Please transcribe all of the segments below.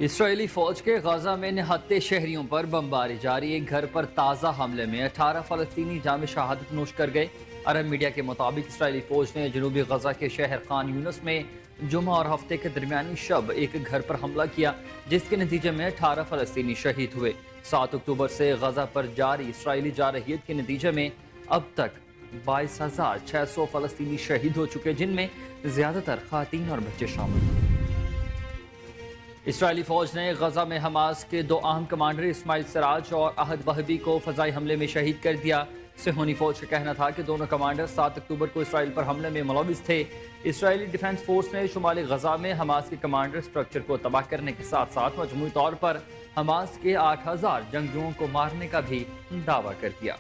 اسرائیلی فوج کے غزہ میں نہتے شہریوں پر بمباری جاری، ایک گھر پر تازہ حملے میں 18 فلسطینی جام شہادت نوش کر گئے۔ عرب میڈیا کے مطابق اسرائیلی فوج نے جنوبی غزہ کے شہر خان یونس میں جمعہ اور ہفتے کے درمیانی شب ایک گھر پر حملہ کیا، جس کے نتیجے میں 18 فلسطینی شہید ہوئے۔ 7 اکتوبر سے غزہ پر جاری اسرائیلی جارحیت کے نتیجے میں اب تک 22,600 فلسطینی شہید ہو چکے، جن میں زیادہ تر خواتین اور بچے شامل ہیں۔ اسرائیلی فوج نے غزہ میں حماس کے 2 اہم کمانڈر اسماعیل سراج اور احد وہبی کو فضائی حملے میں شہید کر دیا۔ صہیونی فوج کا کہنا تھا کہ دونوں کمانڈر 7 اکتوبر کو اسرائیل پر حملے میں ملوث تھے۔ اسرائیلی ڈیفنس فورس نے شمالی غزہ میں حماس کے کمانڈر اسٹرکچر کو تباہ کرنے کے ساتھ ساتھ مجموعی طور پر حماس کے 8,000 جنگجوؤں کو مارنے کا بھی دعویٰ کر دیا۔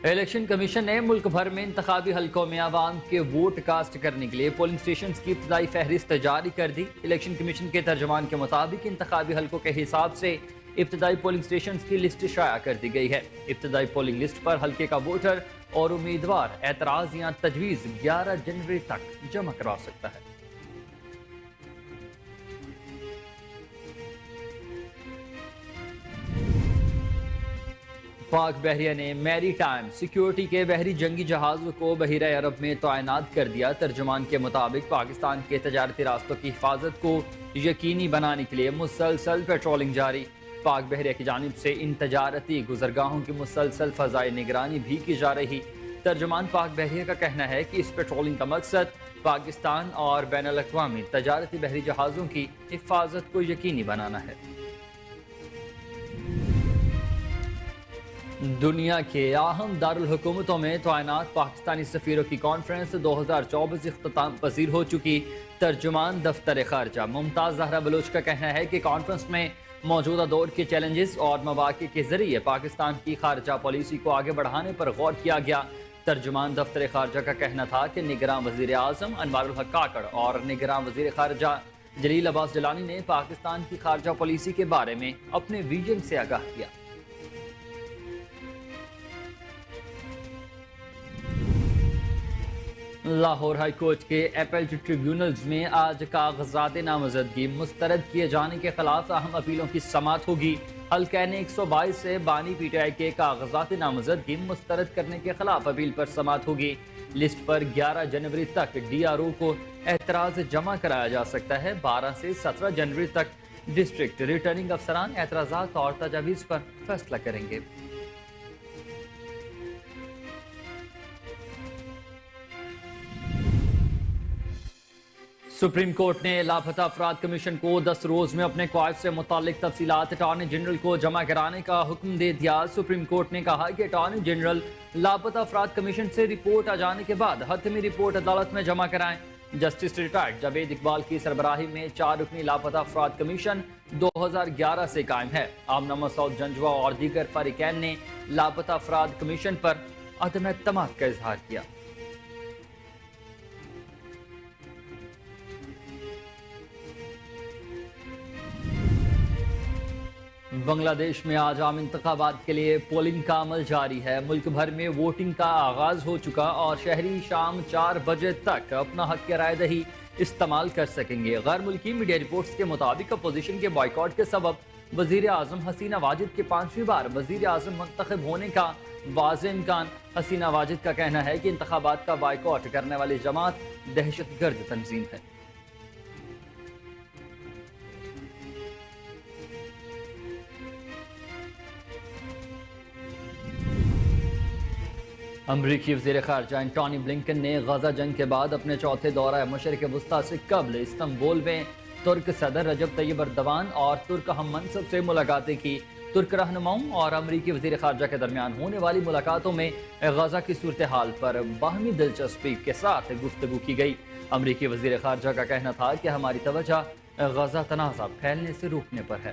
الیکشن کمیشن نے ملک بھر میں انتخابی حلقوں میں عوام کے ووٹ کاسٹ کرنے کے لیے پولنگ سٹیشنز کی ابتدائی فہرست جاری کر دی۔ الیکشن کمیشن کے ترجمان کے مطابق انتخابی حلقوں کے حساب سے ابتدائی پولنگ سٹیشنز کی لسٹ شائع کر دی گئی ہے۔ ابتدائی پولنگ لسٹ پر حلقے کا ووٹر اور امیدوار اعتراض یا تجویز 11 جنوری تک جمع کروا سکتا ہے۔ پاک بحریہ نے میری ٹائم سیکیورٹی کے بحری جنگی جہازوں کو بحیرہ عرب میں تعینات کر دیا۔ ترجمان کے مطابق پاکستان کے تجارتی راستوں کی حفاظت کو یقینی بنانے کے لیے مسلسل پیٹرولنگ جاری۔ پاک بحریہ کی جانب سے ان تجارتی گزرگاہوں کی مسلسل فضائی نگرانی بھی کی جا رہی۔ ترجمان پاک بحریہ کا کہنا ہے کہ اس پیٹرولنگ کا مقصد پاکستان اور بین الاقوامی تجارتی بحری جہازوں کی حفاظت کو یقینی بنانا ہے۔ دنیا کے اہم دارالحکومتوں میں تعینات پاکستانی سفیروں کی کانفرنس 2024 اختتام پذیر ہو چکی۔ ترجمان دفتر خارجہ ممتاز زہرا بلوچ کا کہنا ہے کہ کانفرنس میں موجودہ دور کے چیلنجز اور مواقع کے ذریعے پاکستان کی خارجہ پالیسی کو آگے بڑھانے پر غور کیا گیا۔ ترجمان دفتر خارجہ کا کہنا تھا کہ نگراں وزیر اعظم انوار الحق کاکڑ اور نگراں وزیر خارجہ جلیل عباس جیلانی نے پاکستان کی خارجہ پالیسی کے بارے میں اپنے ویژن سے آگاہ کیا۔ لاہور ہائی کورٹ کے اپیلٹ ٹریبیونلز میں آج کاغذات نامزدگی مسترد کیے جانے کے خلاف اہم اپیلوں کی سماعت ہوگی۔ حلقہ نے 122 سے بانی پی ٹی آئی کے کاغذات نامزدگی مسترد کرنے کے خلاف اپیل پر سماعت ہوگی۔ لسٹ پر 11 جنوری تک ڈی آر او کو اعتراض جمع کرایا جا سکتا ہے۔ 12 سے 17 جنوری تک ڈسٹرکٹ ریٹرننگ افسران اعتراضات اور تجاویز پر فیصلہ کریں گے۔ سپریم کورٹ نے لاپتہ افراد کمیشن کو 10 روز میں اپنے کوائف سے متعلق تفصیلات اٹارنی جنرل کو جمع کرانے کا حکم دے دیا۔ سپریم کورٹ نے کہا کہ اٹارنی جنرل لاپتہ افراد کمیشن سے رپورٹ آ جانے کے بعد حتمی رپورٹ عدالت میں جمع کرائیں۔ جسٹس ریٹائرڈ جاوید اقبال کی سربراہی میں 4 رکنی لاپتہ افراد کمیشن 2011 سے قائم ہے۔ آمنہ مسعود جنجوہ اور دیگر فریقین نے لاپتہ افراد کمیشن پر عدم اعتماد کا اظہار کیا۔ بنگلہ دیش میں آج عام انتخابات کے لیے پولنگ کا عمل جاری ہے۔ ملک بھر میں ووٹنگ کا آغاز ہو چکا اور شہری شام 4 بجے تک اپنا حق رائے دہی استعمال کر سکیں گے۔ غیر ملکی میڈیا رپورٹس کے مطابق اپوزیشن کے بائیکاٹ کے سبب وزیر اعظم حسینہ واجد کے 5ویں بار وزیر اعظم منتخب ہونے کا واضح امکان۔ حسینہ واجد کا کہنا ہے کہ انتخابات کا بائیکاٹ کرنے والی جماعت دہشت گرد تنظیم ہے۔ امریکی وزیر خارجہ انٹونی بلنکن نے غزہ جنگ کے بعد اپنے چوتھے دورہ مشرق وسطیٰ سے قبل استنبول میں ترک صدر رجب طیب اردوان اور ترک ہم منصب سے ملاقاتیں کی۔ ترک رہنماؤں اور امریکی وزیر خارجہ کے درمیان ہونے والی ملاقاتوں میں غزہ کی صورتحال پر باہمی دلچسپی کے ساتھ گفتگو کی گئی۔ امریکی وزیر خارجہ کا کہنا تھا کہ ہماری توجہ غزہ تنازع پھیلنے سے روکنے پر ہے۔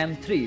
M3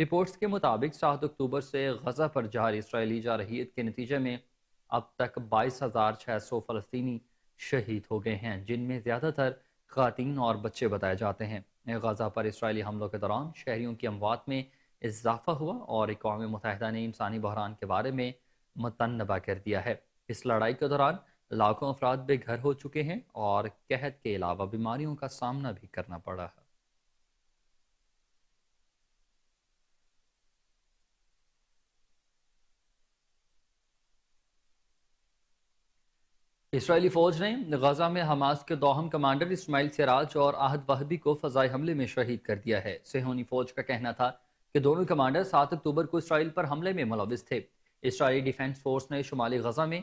رپورٹس کے مطابق 7 اکتوبر سے غزہ پر جاری اسرائیلی جارحیت کے نتیجے میں اب تک 22,600 فلسطینی شہید ہو گئے ہیں، جن میں زیادہ تر خواتین اور بچے بتائے جاتے ہیں۔ غزہ پر اسرائیلی حملوں کے دوران شہریوں کی اموات میں اضافہ ہوا اور اقوام متحدہ نے انسانی بحران کے بارے میں متنبہ کر دیا ہے۔ اس لڑائی کے دوران لاکھوں افراد بے گھر ہو چکے ہیں اور قحط کے علاوہ بیماریوں کا سامنا بھی کرنا پڑا ہے۔ اسرائیلی فوج نے غزہ میں حماس کے دوہم کمانڈر اسماعیل سراج اور احد وہبی کو فضائی حملے میں شہید کر دیا ہے۔ صہیونی فوج کا کہنا تھا کہ دونوں کمانڈر 7 اکتوبر کو اسرائیل پر حملے میں ملوث تھے۔ اسرائیلی ڈیفنس فورس نے شمالی غزہ میں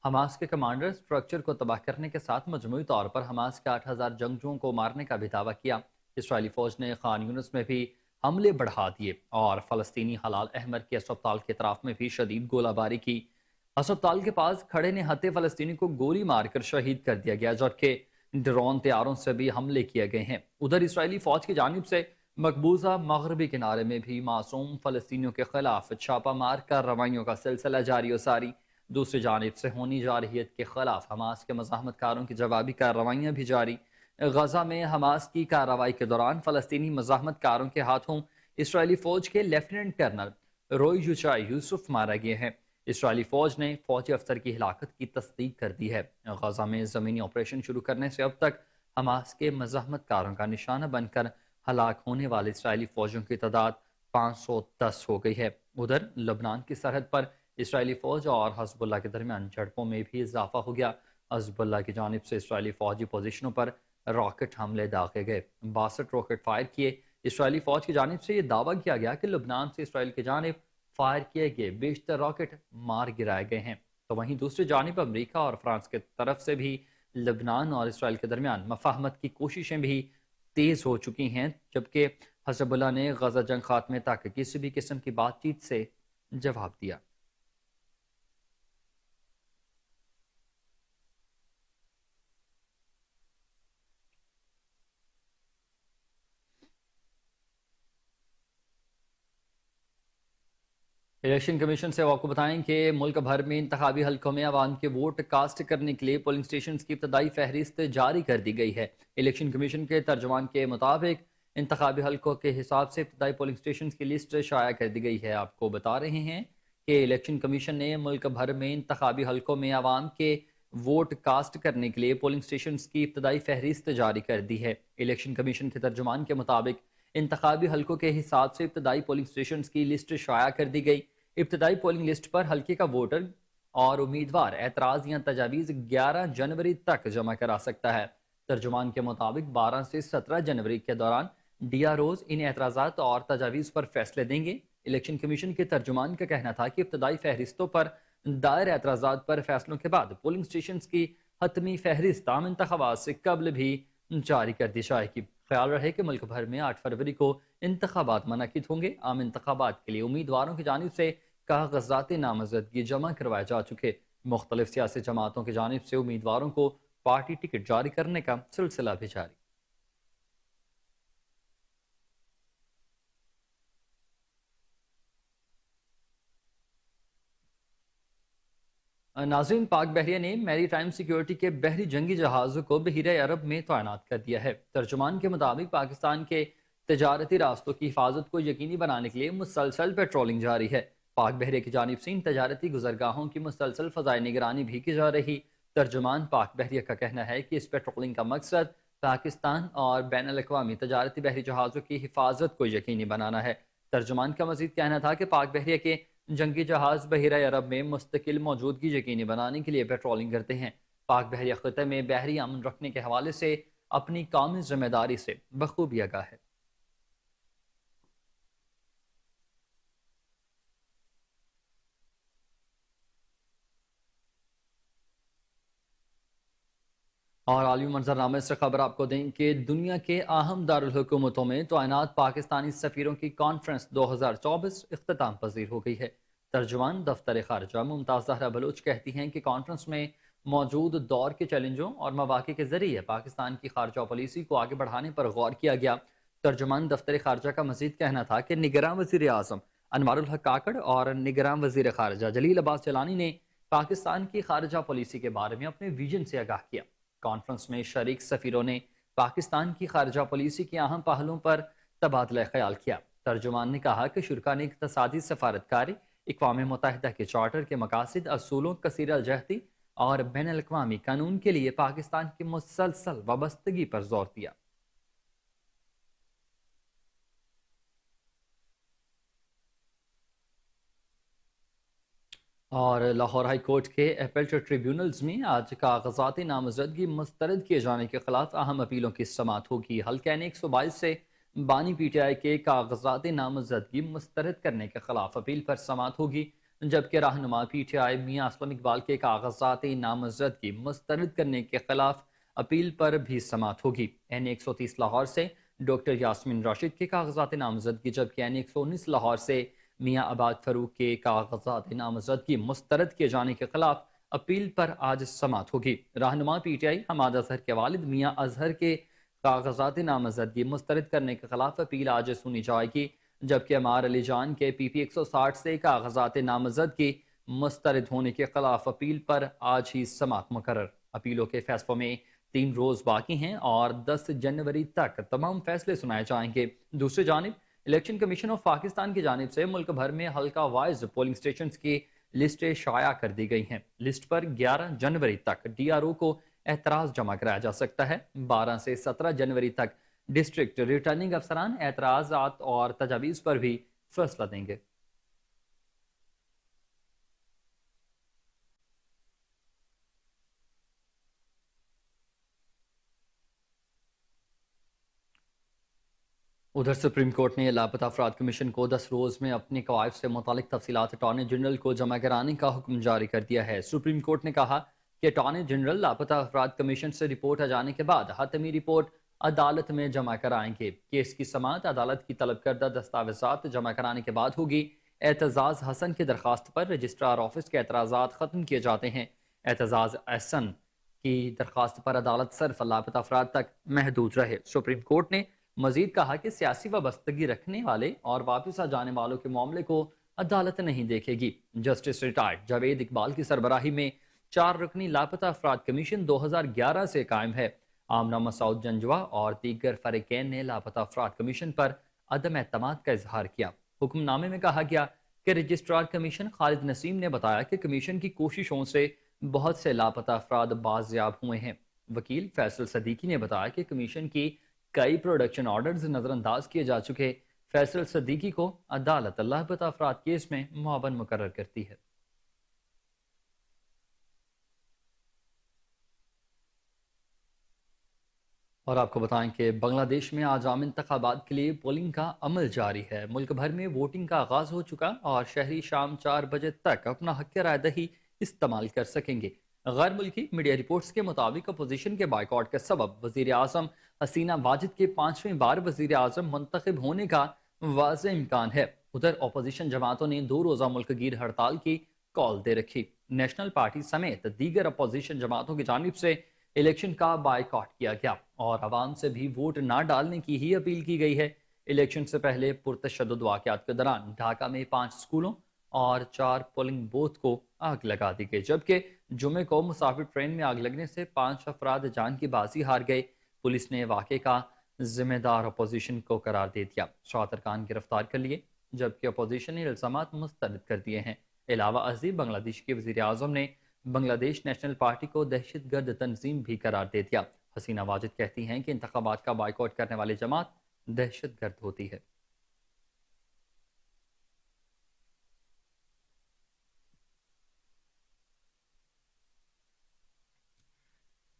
حماس کے کمانڈر سٹرکچر کو تباہ کرنے کے ساتھ مجموعی طور پر حماس کے 8,000 جنگجوؤں کو مارنے کا بھی دعویٰ کیا۔ اسرائیلی فوج نے خان یونس میں بھی حملے بڑھا دیے اور فلسطینی ہلال احمر کے اسپتال کے اطراف میں بھی شدید گولہ باری کی۔ اسپتال کے پاس کھڑے نہتے فلسطینی کو گولی مار کر شہید کر دیا گیا، جبکہ ڈرون طیاروں سے بھی حملے کیے گئے ہیں۔ ادھر اسرائیلی فوج کی جانب سے مقبوضہ مغربی کنارے میں بھی معصوم فلسطینیوں کے خلاف چھاپہ مار کارروائیوں کا سلسلہ جاری و ساری۔ دوسری جانب صہیونی جارحیت کے خلاف حماس کے مزاحمت کاروں کی جوابی کارروائیاں بھی جاری۔ غزہ میں حماس کی کارروائی کے دوران فلسطینی مزاحمت کاروں کے ہاتھوں اسرائیلی فوج کے لیفٹیننٹ کرنل روئی یوچائی یوسف مارا گئے ہیں۔ اسرائیلی فوج نے فوجی افسر کی ہلاکت کی تصدیق کر دی ہے۔ غزہ میں زمینی آپریشن شروع کرنے سے اب تک حماس کے مزاحمت کاروں کا نشانہ بن کر ہلاک ہونے والے اسرائیلی فوجیوں کی تعداد 510 ہو گئی ہے۔ ادھر لبنان کی سرحد پر اسرائیلی فوج اور حزب اللہ کے درمیان جھڑپوں میں بھی اضافہ ہو گیا۔ حزب اللہ کی جانب سے اسرائیلی فوجی پوزیشنوں پر راکٹ حملے داغے گئے، 62 راکٹ فائر کیے۔ اسرائیلی فوج کی جانب سے یہ دعویٰ کیا گیا کہ لبنان سے اسرائیل کی جانب فائر کیے گئے بیشتر راکٹ مار گرائے گئے ہیں، تو وہیں دوسری جانب امریکہ اور فرانس کی طرف سے بھی لبنان اور اسرائیل کے درمیان مفاہمت کی کوششیں بھی تیز ہو چکی ہیں، جبکہ حزب اللہ نے غزہ جنگ خاتمے تک کسی بھی قسم کی بات چیت سے جواب دیا۔ الیکشن کمیشن سے آپ کو بتائیں کہ ملک بھر میں انتخابی حلقوں میں عوام کے ووٹ کاسٹ کرنے کے لیے پولنگ سٹیشنز کی ابتدائی فہرست جاری کر دی گئی ہے۔ الیکشن کمیشن کے ترجمان کے مطابق انتخابی حلقوں کے حساب سے ابتدائی پولنگ سٹیشنز کی لسٹ شائع کر دی گئی ہے۔ آپ کو بتا رہے ہیں کہ الیکشن کمیشن نے ملک بھر میں انتخابی حلقوں میں عوام کے ووٹ کاسٹ کرنے کے لیے پولنگ سٹیشنز کی ابتدائی فہرست جاری کر دی ہے۔ الیکشن کمیشن کے ترجمان کے مطابق انتخابی حلقوں کے حساب سے ابتدائی پولنگ سٹیشنز کی لسٹ شائع کر دی گئی۔ ابتدائی پولنگ لسٹ پر حلقے کا ووٹر اور امیدوار اعتراض یا تجاویز 11 جنوری تک جمع کرا سکتا ہے۔ ترجمان کے مطابق 12 سے 17 جنوری کے دوران ڈی آر اوز ان اعتراضات اور تجاویز پر فیصلے دیں گے۔ الیکشن کمیشن کے ترجمان کا کہنا تھا کہ ابتدائی فہرستوں پر دائر اعتراضات پر فیصلوں کے بعد پولنگ سٹیشنز کی حتمی فہرست عام انتخابات سے قبل بھی جاری کر دی جائے گی۔ خیال رہے کہ ملک بھر میں 8 فروری کو انتخابات منعقد ہوں گے۔ عام انتخابات کے لیے امیدواروں کی جانب سے کاغذات نامزدگی جمع کروائے جا چکے۔ مختلف سیاسی جماعتوں کی جانب سے امیدواروں کو پارٹی ٹکٹ جاری کرنے کا سلسلہ بھی جاری۔ ناظرین، پاک بحریہ نے میری ٹائم سیکیورٹی کے بحری جنگی جہازوں کو بحیرہ عرب میں تعینات کر دیا ہے۔ ترجمان کے مطابق پاکستان کے تجارتی راستوں کی حفاظت کو یقینی بنانے کے لیے مسلسل پیٹرولنگ جاری ہے۔ پاک بحریہ کی جانب سے ان تجارتی گزرگاہوں کی مسلسل فضائی نگرانی بھی کی جا رہی۔ ترجمان پاک بحریہ کا کہنا ہے کہ اس پیٹرولنگ کا مقصد پاکستان اور بین الاقوامی تجارتی بحری جہازوں کی حفاظت کو یقینی بنانا ہے۔ ترجمان کا مزید کہنا تھا کہ پاک بحریہ کے جنگی جہاز بحیرہ عرب میں مستقل موجودگی یقینی بنانے کے لیے پیٹرولنگ کرتے ہیں۔ پاک بحریہ خطے میں بحری امن رکھنے کے حوالے سے اپنی قومی ذمہ داری سے بخوبی آگاہ ہے۔ اور عالمی منظرنامے سے خبر آپ کو دیں کہ دنیا کے اہم دارالحکومتوں میں تعینات پاکستانی سفیروں کی کانفرنس 2024 اختتام پذیر ہو گئی ہے۔ ترجمان دفتر خارجہ ممتاز زہرا بلوچ کہتی ہیں کہ کانفرنس میں موجود دور کے چیلنجوں اور مواقع کے ذریعے پاکستان کی خارجہ پالیسی کو آگے بڑھانے پر غور کیا گیا۔ ترجمان دفتر خارجہ کا مزید کہنا تھا کہ نگراں وزیر اعظم انوار الحق کاکڑ اور نگراں وزیر خارجہ جلیل عباس جیلانی نے پاکستان کی خارجہ پالیسی کے بارے میں اپنے ویژن سے آگاہ کیا۔ کانفرنس میں شریک سفیروں نے پاکستان کی خارجہ پالیسی کے اہم پہلوؤں پر تبادلہ خیال کیا۔ ترجمان نے کہا کہ شرکا نے اقتصادی سفارتکاری، اقوام متحدہ کے چارٹر کے مقاصد، اصولوں، کثیر الجہتی اور بین الاقوامی قانون کے لیے پاکستان کی مسلسل وابستگی پر زور دیا۔ اور لاہور ہائی کورٹ کے اپیلٹ ٹریبیونلز میں آج کاغذاتی نامزدگی مسترد کیے جانے کے خلاف اہم اپیلوں کی سماعت ہوگی۔ حلقہ نے 122 سے بانی پی ٹی آئی کے کاغذاتی نامزدگی مسترد کرنے کے خلاف اپیل پر سماعت ہوگی، جبکہ رہنما پی ٹی آئی میاں اسلم اقبال کے کاغذاتی نامزدگی مسترد کرنے کے خلاف اپیل پر بھی سماعت ہوگی۔ این 130 لاہور سے ڈاکٹر یاسمین راشد کے کاغذاتی نامزدگی، جبکہ این 119 لاہور سے میاں عباد فروخ کے کاغذات نامزدگی مسترد کیے جانے کے خلاف اپیل پر آج سماعت ہوگی۔ رہنما P T I Hammad Azhar کے والد میاں اظہر کے کاغذات نامزدگی مسترد کرنے کے خلاف اپیل آج سنی جائے گی، جبکہ عمار علی جان کے پی پی 160 سے کاغذات نامزدگی مسترد ہونے کے خلاف اپیل پر آج ہی سماعت مقرر۔ اپیلوں کے فیصلوں میں 3 روز باقی ہیں اور 10 جنوری تک تمام فیصلے سنائے جائیں گے۔ دوسری جانب الیکشن کمیشن آف پاکستان کی جانب سے ملک بھر میں حلقہ وائز پولنگ سٹیشنز کی لسٹیں شائع کر دی گئی ہیں۔ لسٹ پر 11 جنوری تک ڈی آر او کو اعتراض جمع کرایا جا سکتا ہے۔ 12 سے 17 جنوری تک ڈسٹرکٹ ریٹرننگ افسران اعتراضات اور تجاویز پر بھی فیصلہ دیں گے۔ ادھر سپریم کورٹ نے لاپتہ افراد کمیشن کو 10 روز میں اپنی قواعد سے متعلق تفصیلات اٹارنی جنرل کو جمع کرانے کا حکم جاری کر دیا ہے۔ سپریم کورٹ نے کہا کہ اٹارنی جنرل لاپتہ افراد کمیشن سے رپورٹ آ جانے کے بعد حتمی رپورٹ عدالت میں جمع کرائیں گے۔ کیس کی سماعت عدالت کی طلب کردہ دستاویزات جمع کرانے کے بعد ہوگی۔ اعتزاز حسن کی درخواست پر رجسٹرار آفس کے اعتراضات ختم کیے جاتے ہیں۔ اعتزاز احسن کی درخواست پر عدالت صرف لاپتہ افراد تک محدود رہے۔ سپریم کورٹ نے مزید کہا کہ سیاسی وابستگی رکھنے والے اور واپس آ جانے والوں کے معاملے کو عدالت نہیں دیکھے گی۔ جسٹس ریٹائرڈ جاوید اقبال کی سربراہی میں 4 رکنی لاپتہ افراد کمیشن 2011 سے قائم ہے۔ آمنہ مسعود جنجوہ اور دیگر فریقین نے لاپتہ افراد کمیشن پر عدم اعتماد کا اظہار کیا۔ حکم نامے میں کہا گیا کہ رجسٹرار کمیشن خالد نسیم نے بتایا کہ کمیشن کی کوششوں سے بہت سے لاپتہ افراد بازیاب ہوئے ہیں۔ وکیل فیصل صدیقی نے بتایا کہ کمیشن کی کئی پروڈکشن آرڈرز نظر انداز کیے جا چکے۔ فیصل صدیقی کو عدالت لاپتہ افراد کیس میں معاون مقرر کرتی ہے۔ اور آپ کو بتائیں کہ بنگلہ دیش میں آج عام انتخابات کے لیے پولنگ کا عمل جاری ہے۔ ملک بھر میں ووٹنگ کا آغاز ہو چکا اور شہری شام 4 بجے تک اپنا حق رائے دہی استعمال کر سکیں گے۔ غیر ملکی میڈیا رپورٹس کے مطابق اپوزیشن کے بائیکاٹ کے سبب وزیر اعظم حسینہ واجد کے 5ویں بار وزیر اعظم منتخب ہونے کا واضح امکان ہے۔ ادھر اپوزیشن جماعتوں نے 2 روزہ ملک گیر ہڑتال کی کال دے رکھی۔ نیشنل پارٹی سمیت دیگر اپوزیشن جماعتوں کی جانب سے الیکشن کا بائیکاٹ کیا گیا اور عوام سے بھی ووٹ نہ ڈالنے کی ہی اپیل کی گئی ہے۔ الیکشن سے پہلے پرتشدد واقعات کے دوران ڈھاکہ میں 5 سکولوں اور 4 پولنگ بوتھ کو آگ لگا دی گئی، جبکہ جمعے کو مسافر ٹرین میں آگ لگنے سے 5 افراد جان کی بازی ہار گئے۔ پولیس نے واقعے کا ذمہ دار اپوزیشن کو قرار دے دیا، 7 ارکان گرفتار کر لیے، جبکہ اپوزیشن نے الزامات مسترد کر دیے ہیں۔ علاوہ ازیں بنگلہ دیش کے وزیر اعظم نے بنگلہ دیش نیشنل پارٹی کو دہشت گرد تنظیم بھی قرار دے دیا۔ حسینہ واجد کہتی ہیں کہ انتخابات کا بائیکاٹ کرنے والی جماعت دہشت گرد ہوتی ہے۔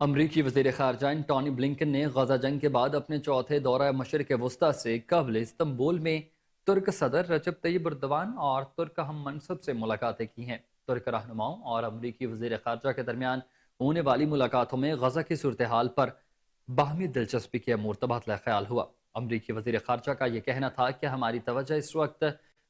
امریکی وزیر خارجہ انٹونی بلنکن نے غزہ جنگ کے بعد اپنے 4تھے دورہ مشرق وسطیٰ سے قبل استنبول میں ترک صدر رجب طیب اردوان اور ترک ہم منصب سے ملاقاتیں کی ہیں۔ ترک رہنماؤں اور امریکی وزیر خارجہ کے درمیان ہونے والی ملاقاتوں میں غزہ کی صورتحال پر باہمی دلچسپی کے امور تبادلہ خیال ہوا۔ امریکی وزیر خارجہ کا یہ کہنا تھا کہ ہماری توجہ اس وقت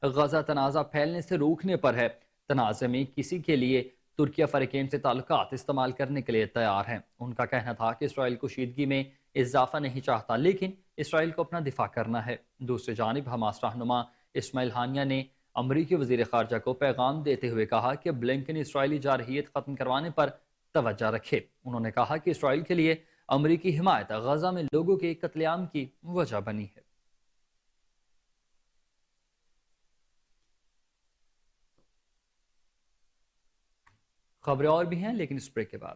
غزہ تنازع پھیلنے سے روکنے پر ہے۔ تنازع میں کسی کے لیے ترکیہ فریقین سے تعلقات استعمال کرنے کے لیے تیار ہیں۔ ان کا کہنا تھا کہ اسرائیل کشیدگی میں اضافہ نہیں چاہتا، لیکن اسرائیل کو اپنا دفاع کرنا ہے۔ دوسری جانب حماس رہنما اسماعیل ہانیہ نے امریکی وزیر خارجہ کو پیغام دیتے ہوئے کہا کہ بلنکن اسرائیلی جارحیت ختم کروانے پر توجہ رکھے۔ انہوں نے کہا کہ اسرائیل کے لیے امریکی حمایت غزہ میں لوگوں کے قتل عام کی وجہ بنی ہے۔ خبریں اور بھی ہیں لیکن اس بریک کے بعد۔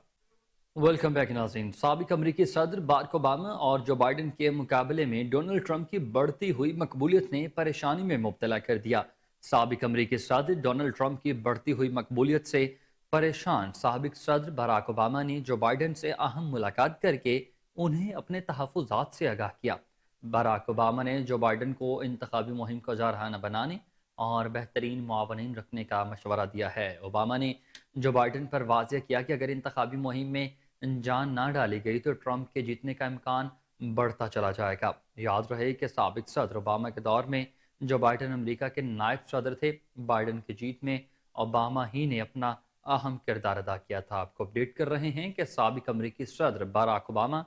ویلکم بیک ناظرین۔ سابق امریکی صدر باراک اوباما اور جو بائیڈن کے مقابلے میں ڈونلڈ ٹرمپ کی بڑھتی ہوئی مقبولیت نے پریشانی میں مبتلا کر دیا۔ سابق امریکی صدر ڈونلڈ ٹرمپ کی بڑھتی ہوئی مقبولیت سے پریشان سابق صدر باراک اوباما نے جو بائیڈن سے اہم ملاقات کر کے انہیں اپنے تحفظات سے آگاہ کیا۔ باراک اوباما نے جو بائیڈن کو انتخابی مہم کو جارحانہ بنانے اور بہترین معاونین رکھنے کا مشورہ دیا ہے۔ اوباما نے جو بائیڈن پر واضح کیا کہ اگر انتخابی مہم میں جان نہ ڈالی گئی تو ٹرمپ کے جیتنے کا امکان بڑھتا چلا جائے گا۔ یاد رہے کہ سابق صدر اوباما کے دور میں جو بائیڈن امریکہ کے نائب صدر تھے، بائیڈن کی جیت میں اوباما ہی نے اپنا اہم کردار ادا کیا تھا۔ آپ کو اپڈیٹ کر رہے ہیں کہ سابق امریکی صدر باراک اوباما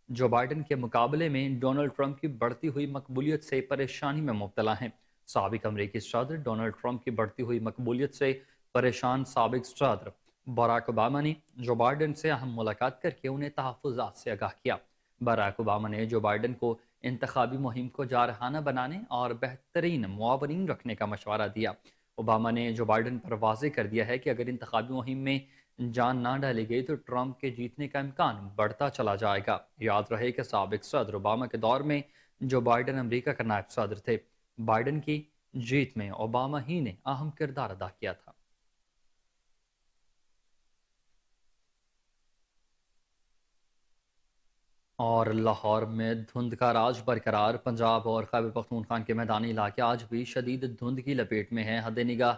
جو بائیڈن کے مقابلے میں ڈونلڈ ٹرمپ کی بڑھتی ہوئی مقبولیت سے پریشانی میں مبتلا ہیں۔ سابق امریکی صدر ڈونلڈ ٹرمپ کی بڑھتی ہوئی مقبولیت سے پریشان سابق صدر باراک اوباما نے جو بائیڈن سے اہم ملاقات کر کے انہیں تحفظات سے آگاہ کیا۔ باراک اوباما نے جو بائیڈن کو انتخابی مہم کو جارحانہ بنانے اور بہترین معاونین رکھنے کا مشورہ دیا۔ اوباما نے جو بائیڈن پر واضح کر دیا ہے کہ اگر انتخابی مہم میں جان نہ ڈالی گئی تو ٹرمپ کے جیتنے کا امکان بڑھتا چلا جائے گا۔ یاد رہے کہ سابق صدر اوباما کے دور میں جو بائیڈن امریکہ کا نائب صدر تھے، بائیڈن کی جیت میں اوباما ہی نے اہم کردار ادا کیا تھا۔ اور لاہور میں دھند کا راج برقرار۔ پنجاب اور خیبر پختونخوا کے میدانی علاقے آج بھی شدید دھند کی لپیٹ میں ہیں۔ حد نگاہ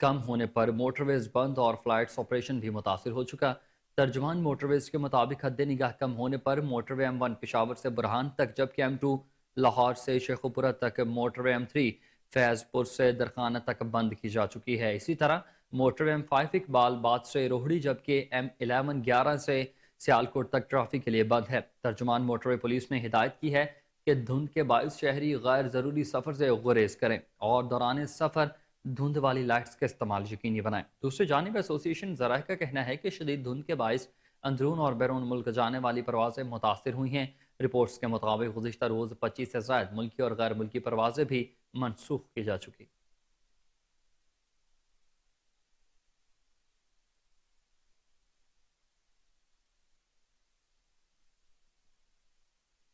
کم ہونے پر موٹر ویز بند اور فلائٹس آپریشن بھی متاثر ہو چکا۔ ترجمان موٹر ویز کے مطابق حد نگاہ کم ہونے پر موٹر وے M1 پشاور سے برہان تک، جبکہ M2 لاہور سے شیخوپورہ تک، موٹر وے M3 فیض پور سے درخانہ تک بند کی جا چکی ہے۔ اسی طرح موٹر وے M5 اقبال باد سے روہڑی، جبکہ M11 11 سے سیالکوٹ تک ٹریفک کے لیے بند ہے۔ ترجمان موٹر وے پولیس نے ہدایت کی ہے کہ دھند کے باعث شہری غیر ضروری سفر سے گریز کریں اور دوران سفر دھند والی لائٹس کا استعمال یقینی بنائیں۔ دوسری جانب ایسوسی ایشن ذرائع کا کہنا ہے کہ شدید دھند کے باعث اندرون اور بیرون ملک جانے والی پروازیں متاثر ہوئی ہیں۔ رپورٹس کے مطابق گزشتہ روز 25 سے زائد ملکی اور غیر ملکی پروازیں بھی منسوخ کی جا چکی۔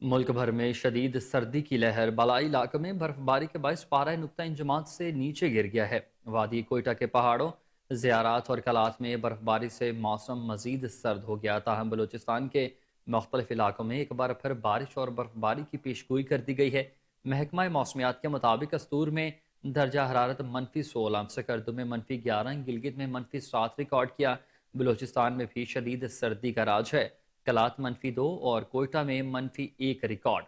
ملک بھر میں شدید سردی کی لہر۔ بالائی علاقوں میں برف باری کے باعث پارہ نقطہ انجماد سے نیچے گر گیا ہے۔ وادی کوئٹہ کے پہاڑوں، زیارات اور قلعات میں برف باری سے موسم مزید سرد ہو گیا۔ تاہم بلوچستان کے مختلف علاقوں میں ایک بار پھر بارش اور برف باری کی پیشگوئی کر دی گئی ہے۔ محکمہ موسمیات کے مطابق استور میں درجہ حرارت -16، سکردو میں -11، گلگت میں -7 ریکارڈ کیا۔ بلوچستان میں بھی شدید سردی کا راج ہے۔ قلات -2 اور کوئٹہ میں -1 ریکارڈ۔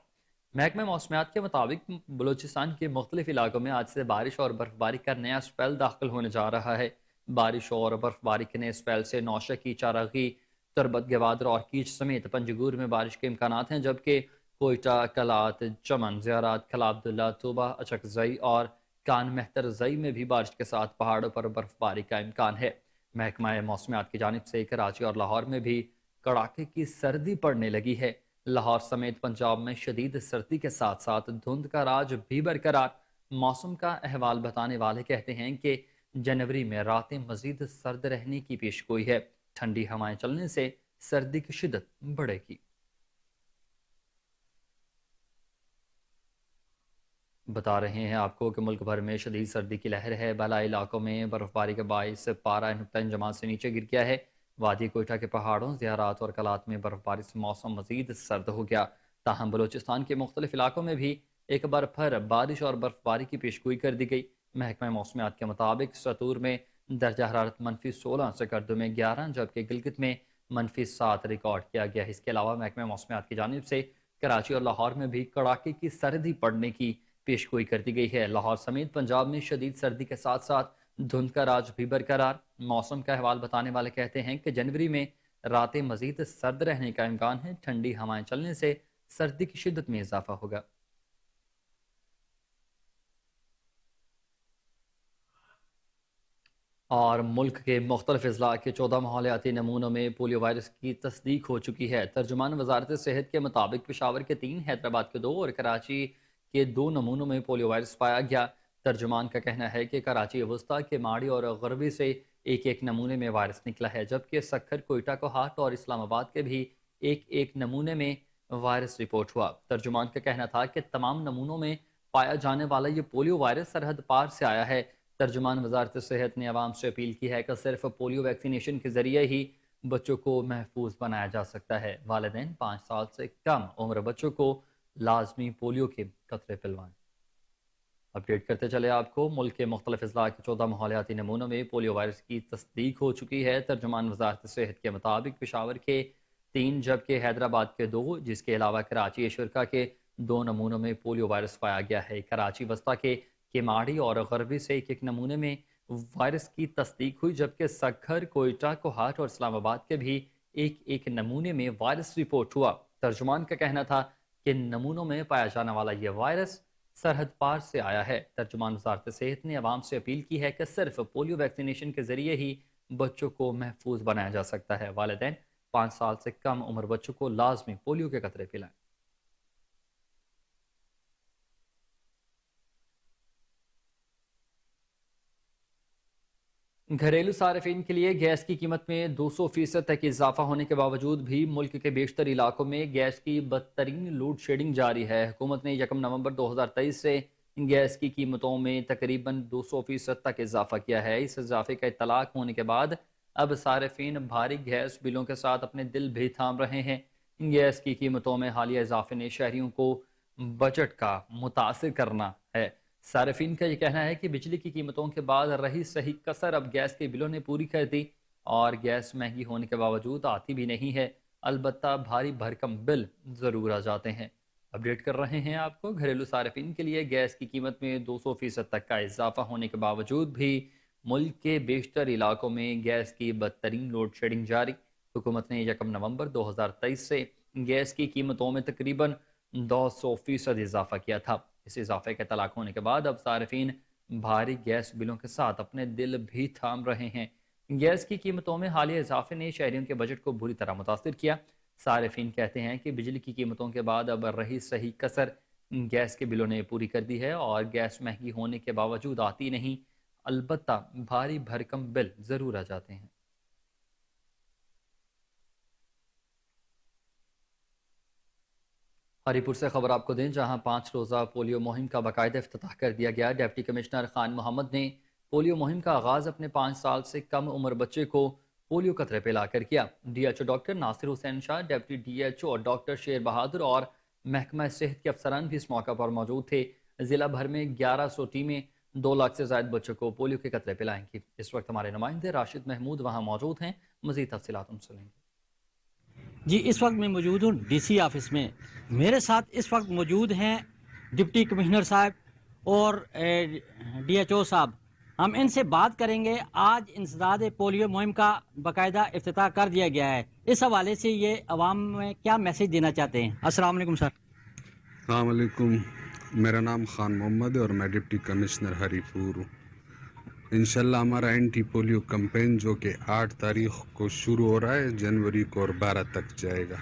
محکمہ موسمیات کے مطابق بلوچستان کے مختلف علاقوں میں آج سے بارش اور برف باری کا نیا اسپیل داخل ہونے جا رہا ہے۔ بارش اور برف باری کے نئے اسپیل سے نوشکی، چاراغی، تربت گوادر اور کیچ سمیت پنجگور میں بارش کے امکانات ہیں، جبکہ کوئٹہ، قلات، چمن، زیارات، کھلا عبداللہ، توبہ، اچکزئی اور کان مہتر زئی میں بھی بارش کے ساتھ پہاڑوں پر برف باری کا امکان ہے۔ محکمہ موسمیات کی جانب سے کراچی اور لاہور میں بھی کڑاکے کی سردی پڑنے لگی ہے۔ لاہور سمیت پنجاب میں شدید سردی کے ساتھ ساتھ دھند کا راج بھی برقرار۔ موسم کا احوال بتانے والے کہتے ہیں کہ جنوری میں راتیں مزید سرد رہنے کی پیشگوئی ہے۔ ٹھنڈی ہوائیں چلنے سے سردی کی شدت بڑھے گی۔ بتا رہے ہیں آپ کو کہ ملک بھر میں شدید سردی کی لہر ہے۔ بالائی علاقوں میں برف باری کے باعث پارہ نقطہ انجماد سے نیچے گر گیا ہے۔ وادی کوئٹہ کے پہاڑوں، زیارات اور قلعات میں برف باری سے موسم مزید سرد ہو گیا۔ تاہم بلوچستان کے مختلف علاقوں میں بھی ایک بار پھر بارش اور برف باری کی پیشگوئی کر دی گئی۔ محکمہ موسمیات کے مطابق ستور میں درجہ حرارت -16، سکردو میں 11، جبکہ گلگت میں -7 ریکارڈ کیا گیا۔ اس کے علاوہ محکمہ موسمیات کی جانب سے کراچی اور لاہور میں بھی کڑاکے کی سردی پڑنے کی پیشگوئی کر دی گئی ہے۔ لاہور سمیت پنجاب میں شدید سردی کے ساتھ ساتھ دھند کا راج بھی برقرار۔ موسم کا احوال بتانے والے کہتے ہیں کہ جنوری میں راتیں مزید سرد رہنے کا امکان ہے. ٹھنڈی ہوائیں چلنے سے سردی کی شدت میں اضافہ ہوگا. اور ملک کے مختلف اضلاع کے 14 ماحولیاتی نمونوں میں پولیو وائرس کی تصدیق ہو چکی ہے. ترجمان وزارت صحت کے مطابق پشاور کے 3، حیدرآباد کے 2 اور کراچی کے 2 نمونوں میں پولیو وائرس پایا گیا. ترجمان کا کہنا ہے کہ کراچی وسطی، کیماڑی اور غربی سے ایک نمونے میں وائرس نکلا ہے، جبکہ سکھر، کوئٹہ، کوہاٹ اور اسلام آباد کے بھی ایک نمونے میں وائرس رپورٹ ہوا. ترجمان کا کہنا تھا کہ تمام نمونوں میں پایا جانے والا یہ پولیو وائرس سرحد پار سے آیا ہے. ترجمان وزارت صحت نے عوام سے اپیل کی ہے کہ صرف پولیو ویکسینیشن کے ذریعے ہی بچوں کو محفوظ بنایا جا سکتا ہے. والدین 5 سال سے کم عمر بچوں کو لازمی پولیو کے قطرے پلوائیں. اپڈیٹ کرتے چلے آپ کو. ملک کے مختلف اضلاع کے 14 ماحولیاتی نمونوں میں پولیو وائرس کی تصدیق ہو چکی ہے. ترجمان وزارت صحت کے مطابق پشاور کے 3 جبکہ حیدرآباد کے 2، جس کے علاوہ کراچی شرکا کے 2 نمونوں میں پولیو وائرس پایا گیا ہے. کراچی وسطی کے کیماڑی اور غربی سے ایک نمونے میں وائرس کی تصدیق ہوئی، جبکہ سکھر، کوئٹہ، کوہاٹ اور اسلام آباد کے بھی ایک نمونے میں وائرس رپورٹ ہوا. ترجمان کا کہنا تھا کہ نمونوں میں پایا جانے والا یہ وائرس سرحد پار سے آیا ہے. ترجمان وزارت صحت نے عوام سے اپیل کی ہے کہ صرف پولیو ویکسینیشن کے ذریعے ہی بچوں کو محفوظ بنایا جا سکتا ہے. والدین 5 سال سے کم عمر بچوں کو لازمی پولیو کے قطرے پلائیں. گھریلو صارفین کے لیے گیس کی قیمت میں 200% تک اضافہ ہونے کے باوجود بھی ملک کے بیشتر علاقوں میں گیس کی بدترین لوڈ شیڈنگ جاری ہے. حکومت نے 1 نومبر 2023 سے گیس کی قیمتوں میں تقریباً 200% تک اضافہ کیا ہے. اس اضافے کا اطلاق ہونے کے بعد اب صارفین بھاری گیس بلوں کے ساتھ اپنے دل بھی تھام رہے ہیں. گیس کی قیمتوں میں حالیہ اضافے نے شہریوں کو بجٹ کا متاثر کرنا ہے. صارفین کا یہ کہنا ہے کہ بجلی کی قیمتوں کے بعد رہی صحیح کسر اب گیس کے بلوں نے پوری کر دی، اور گیس مہنگی ہونے کے باوجود آتی بھی نہیں ہے، البتہ بھاری بھرکم بل ضرور آ جاتے ہیں. اپڈیٹ کر رہے ہیں آپ کو. گھریلو صارفین کے لیے گیس کی قیمت میں 200% تک کا اضافہ ہونے کے باوجود بھی ملک کے بیشتر علاقوں میں گیس کی بدترین لوڈ شیڈنگ جاری. حکومت نے 1 نومبر 2023 سے گیس کی قیمتوں میں تقریباً 200% اضافہ کیا تھا. اس اضافے کے طلاق ہونے کے بعد اب صارفین بھاری گیس بلوں کے ساتھ اپنے دل بھی تھام رہے ہیں. گیس کی قیمتوں میں حالیہ اضافے نے شہریوں کے بجٹ کو بری طرح متاثر کیا. صارفین کہتے ہیں کہ بجلی کی قیمتوں کے بعد اب رہی صحیح کسر گیس کے بلوں نے پوری کر دی ہے، اور گیس مہنگی ہونے کے باوجود آتی نہیں، البتہ بھاری بھرکم بل ضرور آ جاتے ہیں. ہری پور سے خبر آپ کو دیں، جہاں 5 روزہ پولیو مہم کا باقاعدہ افتتاح کر دیا گیا. ڈپٹی کمشنر خان محمد نے پولیو مہم کا آغاز اپنے 5 سال سے کم عمر بچے کو پولیو قطرے پلا کر کیا. ڈی ایچ او ڈاکٹر ناصر Hussain Shah, deputy D H O اور ڈاکٹر شیر بہادر اور محکمہ صحت کے افسران بھی اس موقع پر موجود تھے. ضلع بھر میں 1100 ٹیمیں 2 لاکھ سے زائد بچوں کو پولیو کے قطرے پلائیں گی. اس وقت ہمارے نمائندے راشد محمود وہاں موجود ہیں، مزید تفصیلات ان سے لیں گے. جی، اس وقت میں موجود ہوں ڈی سی آفس میں. میرے ساتھ اس وقت موجود ہیں ڈپٹی کمشنر صاحب اور ڈی ایچ او صاحب. ہم ان سے بات کریں گے. آج انسداد پولیو مہم کا باقاعدہ افتتاح کر دیا گیا ہے، اس حوالے سے یہ عوام میں کیا میسج دینا چاہتے ہیں؟ السلام علیکم سر. السلام علیکم، میرا نام خان محمد ہے اور میں ڈپٹی کمشنر ہری پور ہوں. انشاءاللہ ہمارا اینٹی پولیو کمپین جو کہ 8 تاریخ کو شروع ہو رہا ہے، جنوری کو اور 12 تک جائے گا،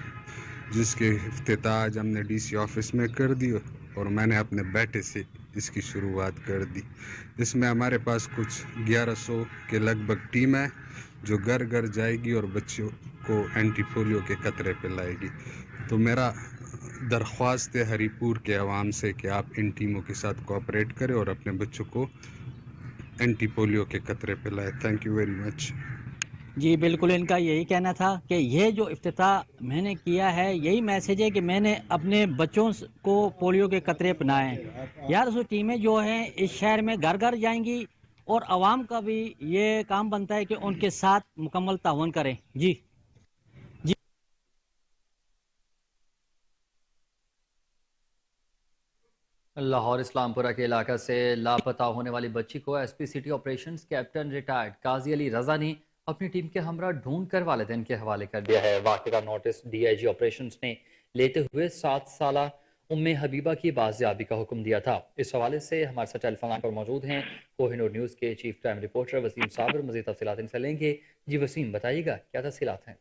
جس کے افتتاح آج ہم نے ڈی سی آفس میں کر دی اور میں نے اپنے بیٹے سے اس کی شروعات کر دی. اس میں ہمارے پاس کچھ 1100 کے لگ بھگ ٹیم ہے جو گھر گھر جائے گی اور بچوں کو اینٹی پولیو کے قطرے پلائے گی. تو میرا درخواست ہے ہری پور کے عوام سے کہ آپ ان ٹیموں کے ساتھ کوآپریٹ کریں اور اپنے بچوں کو اینٹی پولیو کے قطرے پلائیں. Thank you very much. جی بالکل، ان کا یہی کہنا تھا کہ یہ جو افتتاح میں نے کیا ہے، یہی میسیج ہے کہ میں نے اپنے بچوں کو پولیو کے قطرے پلائیں. یار اس ٹیمیں جو ہیں اس شہر میں گھر گھر جائیں گی، اور عوام کا بھی یہ کام بنتا ہے کہ ان کے ساتھ مکمل تعاون کریں. جی لاہور اسلام پورہ کے علاقہ سے لاپتہ ہونے والی بچی کو S P city operations captain retired Qazi Ali رضا نے اپنی ٹیم کے ہمراہ ڈھونڈ کر والدین کے حوالے کر دیا ہے۔ واقعہ کا notice D I G operations نے لیتے ہوئے 7 سالہ ام حبیبہ کی بازیابی کا حکم دیا تھا۔ اس حوالے سے ہمارے ساتھ ٹیلی فون لائن پر موجود ہیں کوہ نور نیوز کے چیف کرائم رپورٹر وسیم صابر، مزید تفصیلات ان سے لیں گے۔ جی وسیم، بتائیے گا کیا تفصیلات ہیں؟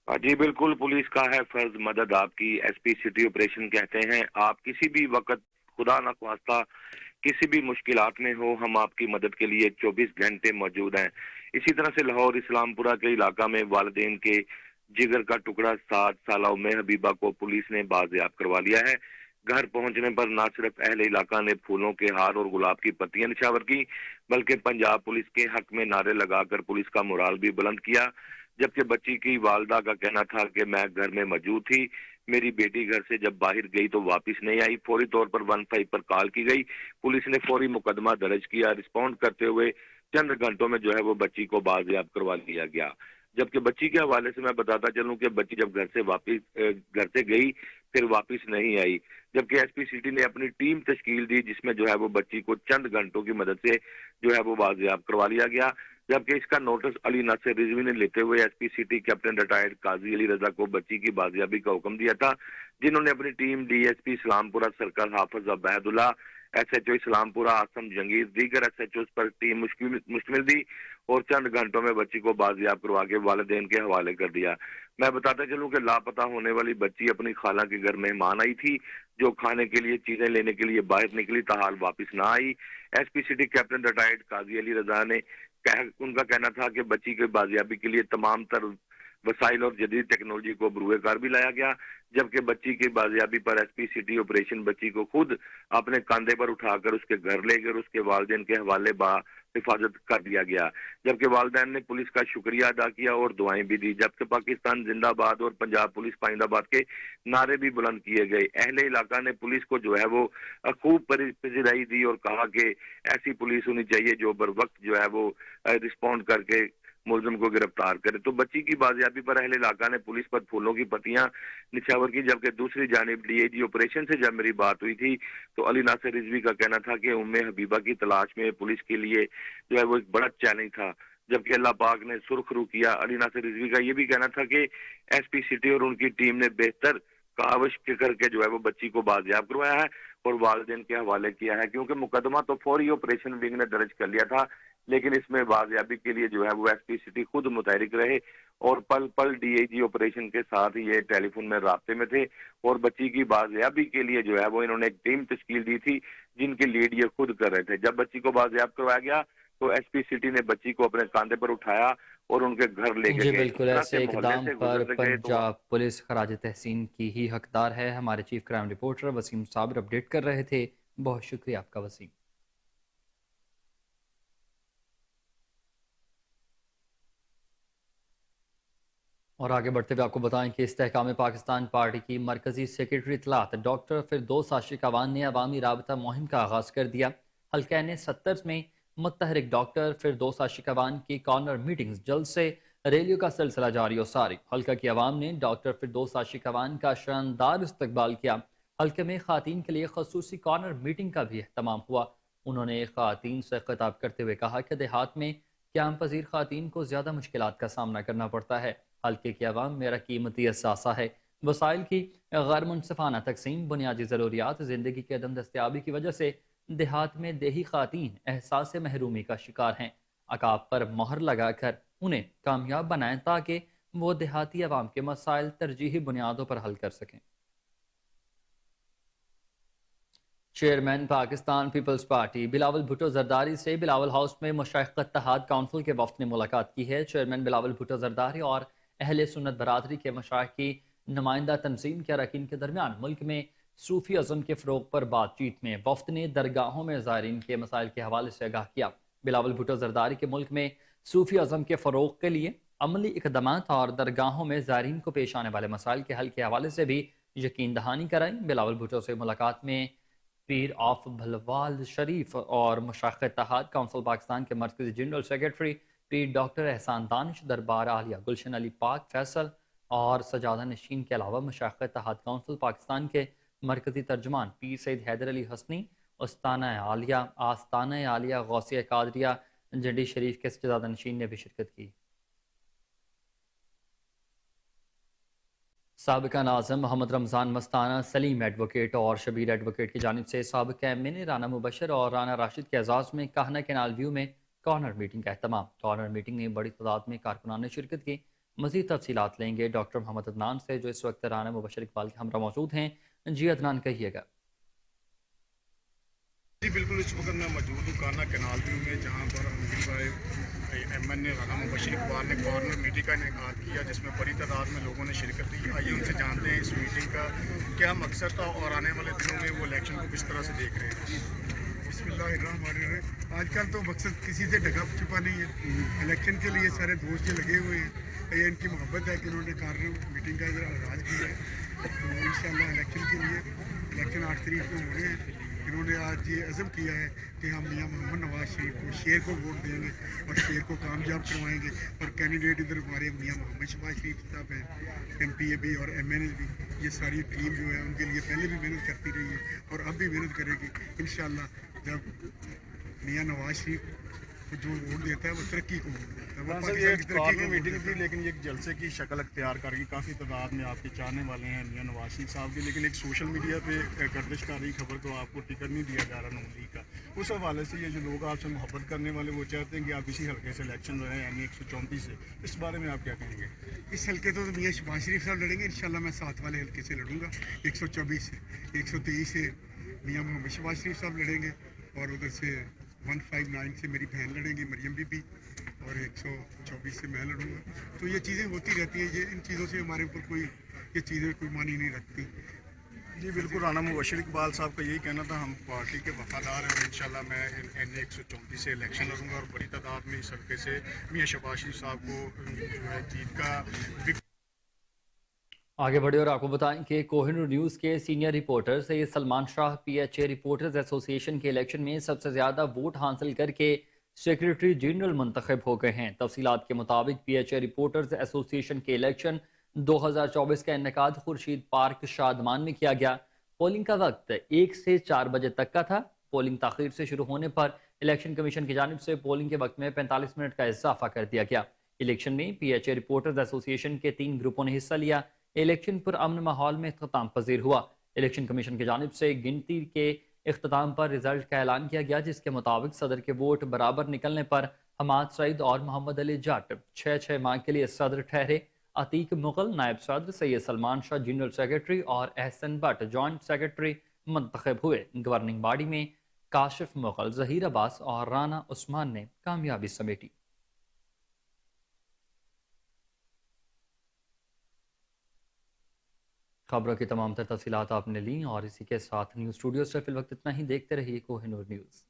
جی بالکل، پولیس کا ہے فرض مدد آپ کی۔ ایس پی سٹی آپریشن کہتے ہیں آپ کسی بھی وقت خدا نخواستہ کسی بھی مشکلات میں ہو، ہم آپ کی مدد کے لیے 24 گھنٹے موجود ہیں۔ اسی طرح سے لاہور اسلام پورہ کے علاقہ میں والدین کے جگر کا ٹکڑا 7 سالہ ام حبیبہ کو پولیس نے بازیاب کروا لیا ہے۔ گھر پہنچنے پر نہ صرف اہل علاقہ نے پھولوں کے ہار اور گلاب کی پتیاں نچھاور کی، بلکہ پنجاب پولیس کے حق میں نعرے لگا کر پولیس کا مورال بھی بلند کیا، جبکہ بچی کی والدہ کا کہنا تھا کہ میں گھر میں موجود تھی، میری بیٹی گھر سے جب باہر گئی تو واپس نہیں آئی۔ فوری طور پر 15 پر کال کی گئی، پولیس نے فوری مقدمہ درج کیا۔ رسپونڈ کرتے ہوئے چند گھنٹوں میں جو ہے وہ بچی کو بازیاب کروا لیا گیا۔ جبکہ بچی کے حوالے سے میں بتاتا چلوں کہ بچی جب گھر سے گئی پھر واپس نہیں آئی، جبکہ ایس پی سٹی نے اپنی ٹیم تشکیل دی جس میں جو ہے وہ بچی کو چند گھنٹوں کی مدد سے جو ہے وہ بازیاب کروا لیا گیا، جبکہ اس کا نوٹس علی ناصر رضوی نے لیتے ہوئے S P city captain retired Qazi Ali رضا کو بچی کی بازیابی کا حکم دیا تھا، جنہوں نے اپنی ٹیم ڈی ایس پی اسلام پورہ سرکل حافظ عبید اللہ، ایس ایچ او اسلام پورہ آسم جنگیر، دیگر ایس ایچ اوز پر ٹیم مشتمل دی اور چند گھنٹوں میں بچی کو بازیاب کروا کے والدین کے حوالے کر دیا۔ میں بتاتا چلوں کہ لاپتہ ہونے والی بچی اپنی خالہ کے گھر مہمان آئی تھی، جو کھانے کے لیے چیزیں لینے کے لیے باہر نکلی، تاحال واپس نہ آئی۔ S P city captain retired Qazi Ali رضا نے ان کا کہنا تھا کہ بچی کی بازیابی کے لیے تمام تر وسائل اور جدید ٹیکنالوجی کو بروئے کار بھی لایا گیا، جبکہ بچی کی بازیابی پر ایس پی سٹی آپریشن بچی کو خود اپنے کاندھے پر اٹھا کر اس کے گھر لے کر اس کے والدین کے حوالے با حفاظت کر دیا گیا، جبکہ والدین نے پولیس کا شکریہ ادا کیا اور دعائیں بھی دی، جبکہ پاکستان زندہ باد اور پنجاب پولیس پائندہ باد کے نعرے بھی بلند کیے گئے۔ اہل علاقہ نے پولیس کو جو ہے وہ خوب پذیرائی دی اور کہا کہ ایسی پولیس ہونی چاہیے جو بر وقت جو ہے وہ رسپونڈ کر کے ملزم کو گرفتار کرے۔ تو بچی کی بازیابی پر اہل علاقہ نے پولیس پر پھولوں کی پتیاں نچھاور کی، جبکہ دوسری جانب ڈی اے جی آپریشن سے جب میری بات ہوئی تھی تو علی ناصر رضوی کا کہنا تھا کہ ام حبیبہ کی تلاش میں پولیس کے لیے جو ہے وہ ایک بڑا چیلنج تھا، جبکہ اللہ پاک نے سرخ رو کیا۔ علی ناصر رضوی کا یہ بھی کہنا تھا کہ ایس پی سٹی اور ان کی ٹیم نے بہتر کاوش کر کے جو ہے وہ بچی کو بازیاب کروایا ہے اور والدین کے حوالے کیا ہے، کیونکہ مقدمہ تو فوری آپریشن ونگ نے درج کر لیا تھا، لیکن اس میں بازیابی کے لیے جو ہے وہ ایس پی سٹی خود متحرک رہے اور پل پل ڈی اے جی آپریشن کے ساتھ یہ ٹیلی فون میں رابطے میں تھے اور بچی کی بازیابی کے لیے جو ہے وہ انہوں نے ایک ٹیم تشکیل دی تھی جن کی لیڈ یہ خود کر رہے تھے۔ جب بچی کو بازیاب کروایا گیا تو ایس پی سٹی نے بچی کو اپنے کاندھے پر اٹھایا اور ان کے گھر لے کے جی گئے۔ بالکل، اس طرح ایسے سے محلے اقدام سے پر گزرتے گئے تو پنجاب پولیس خراج تحسین کی ہی حقدار ہے۔ ہمارے چیف کرائم رپورٹر وسیم صابر اپڈیٹ کر رہے تھے، بہت شکریہ آپ کا وسیم۔ اور آگے بڑھتے ہوئے آپ کو بتائیں کہ استحکام پاکستان پارٹی کی مرکزی سیکرٹری اطلاعات ڈاکٹر فردوس عاشق اعوان نے عوامی رابطہ مہم کا آغاز کر دیا۔ حلقہ N70 میں متحرک ڈاکٹر فردوس عاشق اعوان کی کارنر میٹنگز، جلد سے ریلیوں کا سلسلہ جاری و ساری۔ حلقہ کی عوام نے ڈاکٹر فردوس عاشق اعوان کا شاندار استقبال کیا۔ حلقے میں خواتین کے لیے خصوصی کارنر میٹنگ کا بھی اہتمام ہوا۔ انہوں نے خواتین سے خطاب کرتے ہوئے کہا کہ دیہات میں قیام پذیر خواتین کو زیادہ مشکلات کا سامنا کرنا پڑتا ہے۔ حلقے کی عوام میرا قیمتی اثاثہ ہے۔ وسائل کی غیر منصفانہ تقسیم، بنیادی ضروریات زندگی کی عدم دستیابی کی وجہ سے دیہات میں دیہی خواتین احساس محرومی کا شکار ہیں۔ عقاب پر مہر لگا کر انہیں کامیاب بنائیں تاکہ وہ دیہاتی عوام کے مسائل ترجیحی بنیادوں پر حل کر سکیں۔ چیئرمین پاکستان پیپلز پارٹی بلاول بھٹو زرداری سے بلاول ہاؤس میں مشائخ اتحاد کونسل کے وفد نے ملاقات کی ہے۔ چیئرمین بلاول بھٹو زرداری اور اہل سنت برادری کے مشائخ کی نمائندہ تنظیم کے اراکین کے درمیان ملک میں صوفی ازم کے فروغ پر بات چیت میں وفد نے درگاہوں میں زائرین کے مسائل کے حوالے سے آگاہ کیا۔ بلاول بھٹو زرداری کے ملک میں صوفی ازم کے فروغ کے لیے عملی اقدامات اور درگاہوں میں زائرین کو پیش آنے والے مسائل کے حل کے حوالے سے بھی یقین دہانی کرائی۔ بلاول بھٹو سے ملاقات میں پیر آف بھلوال شریف اور مشائخ اتحاد کونسل پاکستان کے مرکزی جنرل سیکرٹری پیر ڈاکٹر احسان دانش، دربار عالیہ گلشن علی پاک فیصل اور سجادہ نشین کے علاوہ مشائخ اتحاد کونسل پاکستان کے مرکزی ترجمان پیر سید حیدر علی حسنی، آستانہ عالیہ غوثیہ قادریہ جنڈی شریف کے سجادہ نشین نے بھی شرکت کی۔ سابقہ ناظم محمد رمضان مستانہ، سلیم ایڈوکیٹ اور شبیر ایڈوکیٹ کی جانب سے سابقہ ایم این اے رانا مبشر اور رانا راشد کے اعزاز میں کاہنہ کینال ویو میں کارنر میٹنگ کا اہتمام۔ کارنر میٹنگ میں بڑی تعداد میں کارکنان نے شرکت کی۔ مزید تفصیلات لیں گے ڈاکٹر محمد عدنان سے، جو اس وقت رانا مبشر اقبال کے ہمراہ موجود ہیں۔ جی عدنان، کہیے گا۔ جی بالکل، اس وقت میں موجود ہوں کانا کینال ویو میں، جہاں پر امیر بھائی ایم این اے رانا مبشر اقبال نے کارنر میٹنگ کا انعقاد کیا، جس میں بڑی تعداد میں لوگوں نے شرکت کی۔ آئیے ان سے جانتے ہیں اس میٹنگ کا کیا مقصد تھا اور آنے والے دنوں میں وہ الیکشن کو کس طرح سے دیکھ رہے ہیں۔ بسم اللہ الرحمن الرحیم۔ آج کل تو مقصد کسی سے ڈگا چھپا نہیں ہے، الیکشن کے لیے سارے دوست جو لگے ہوئے ہیں، یہ ان کی محبت ہے کہ انہوں نے کارنر میٹنگ کا آغاز کیا ہے۔ تو انشاءاللہ الیکشن کے لیے، الیکشن 8 تاریخ کو ہو رہے ہیں، انہوں نے آج یہ عزم کیا ہے کہ ہم میاں محمد نواز شریف کو، شیر کو ووٹ دیں گے اور شیر کو کامیاب کروائیں گے۔ اور کینڈیڈیٹ ادھر ہمارے میاں محمد شہباز شریف صاحب ہیں، ایم پی اے بھی اور ایم این اے بھی۔ یہ ساری ٹیم جو ہے ان کے لیے پہلے بھی محنت کرتی رہی ہے اور اب بھی محنت کرے گی انشاءاللہ۔ جب میاں نواز شریف کو جو ووٹ دیتا ہے وہ ترقی کو ووٹ دیتا ہے، وہ پاکستان کی ترقی کو میٹنگ تھی، لیکن ایک جلسے کی شکل اختیار کر گئی۔ کافی تعداد میں آپ کے چاہنے والے ہیں میاں نواز شریف صاحب کے، لیکن ایک سوشل میڈیا پہ گردش کر رہی خبر تو آپ کو ٹکٹ نہیں دیا جا رہا نون لیگ کا۔ اس حوالے سے یہ جو لوگ آپ سے محبت کرنے والے وہ چاہتے ہیں کہ آپ اسی حلقے سے الیکشن لڑیں، یعنی 134 سے، اس بارے میں آپ کیا کہیں گے؟ اس حلقے تو میاں شہباز شریف صاحب لڑیں گے انشاءاللہ، میں 7 والے حلقے سے لڑوں گا 124 سے۔ 123 سے میاں محمد شہباز شریف صاحب لڑیں گے اور ادھر سے 159 سے میری بہن لڑیں گی مریم بی بی، اور 124 سے میں لڑوں گا۔ تو یہ چیزیں ہوتی رہتی ہیں، یہ ان چیزوں سے ہمارے اوپر کوئی یہ چیزیں کوئی معنی نہیں رکھتی۔ جی بالکل، رانا مبشر اقبال صاحب کا یہی کہنا تھا، ہم پارٹی کے وفادار ہیں اور انشاءاللہ میں این 134 سے الیکشن لڑوں گا اور بڑی تعداد میں اس حلقے سے میاں شہباز شریف صاحب کو جو ہے جیت کا۔ آگے بڑھے اور آپ کو بتائیں کہ کوہ نور نیوز کے senior reporter Syed Salman Shah P H A reporters association کے الیکشن میں سب سے زیادہ ووٹ حاصل کر کے سیکریٹری جنرل منتخب ہو گئے ہیں۔ تفصیلات کے مطابق پی H A reporters association کے الیکشن 2024 کا انعقاد خورشید پارک شادمان میں کیا گیا۔ پولنگ کا وقت 1 سے 4 بجے تک کا تھا۔ پولنگ تاخیر سے شروع ہونے پر الیکشن کمیشن کی جانب سے پولنگ کے وقت میں 45 منٹ کا اضافہ کر دیا گیا۔ الیکشن میں پی H A reporters association کے 3 گروپوں نے حصہ لیا۔ الیکشن پر امن ماحول میں اختتام پذیر ہوا۔ الیکشن کمیشن کی جانب سے گنتی کے اختتام پر رزلٹ کا اعلان کیا گیا، جس کے مطابق صدر کے ووٹ برابر نکلنے پر حماد سعید اور محمد علی جٹ 6 ماہ کے لیے صدر ٹھہرے۔ عتیق مغل نائب صدر، سید سلمان شاہ جنرل سیکرٹری اور احسن بٹ جوائنٹ سیکرٹری منتخب ہوئے۔ گورننگ باڈی میں کاشف مغل، ظہیر عباس اور رانا عثمان نے کامیابی سمیٹی۔ خبروں کی تمام تر تفصیلات آپ نے لیں اور اسی کے ساتھ نیوز اسٹوڈیو سے فی الوقت اتنا ہی۔ دیکھتے رہیے کوہ نور نیوز۔